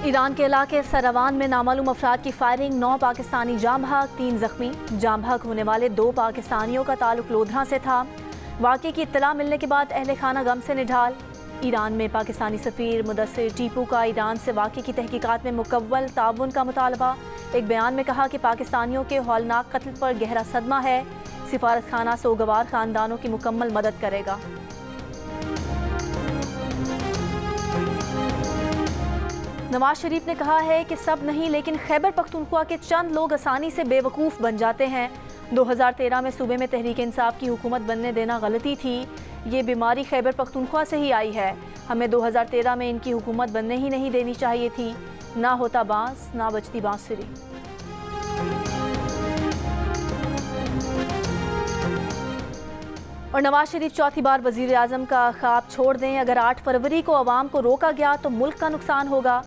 Iran के इलाके सरवान में नामालूम अफराद की फायरिंग, 9 पाकिस्तानी जाँ भाग, 3 जख्मी। जाँ भाग होने वाले 2 पाकिस्तानियों का ताल्लुक लोधरा से था। वाक़े की इत्तला मिलने के बाद अहले खाना गम से निढाल। ईरान में पाकिस्तानी सफ़ीर मुदस्सिर टीपू का ईरान से वाक़े की तहकीकात में मुकव्वल ताउन का मुतालबा। एक बयान में कहा कि पाकिस्तानियों के हौलनाक कत्ल पर गहरा सदमा है। सिफारत खाना सोगवार ख़ानदानों की मुकम्मल मदद करेगा। नवाज शरीफ ने कहा है कि सब नहीं, लेकिन खैबर पख्तूनख्वा के चंद लोग आसानी से बेवकूफ़ बन जाते हैं। 2013 में सूबे में तहरीक इंसाफ की हुकूमत बनने देना गलती थी। ये बीमारी खैबर पख्तूनख्वा से ही आई है। हमें 2013 में इनकी हुकूमत बनने ही नहीं देनी चाहिए थी। ना होता बांस, ना बचती बांसुरी। और नवाज शरीफ चौथी बार वज़ीर आज़म का ख्वाब छोड़ दें। अगर 8 फरवरी को अवाम को रोका गया तो मुल्क का नुकसान होगा।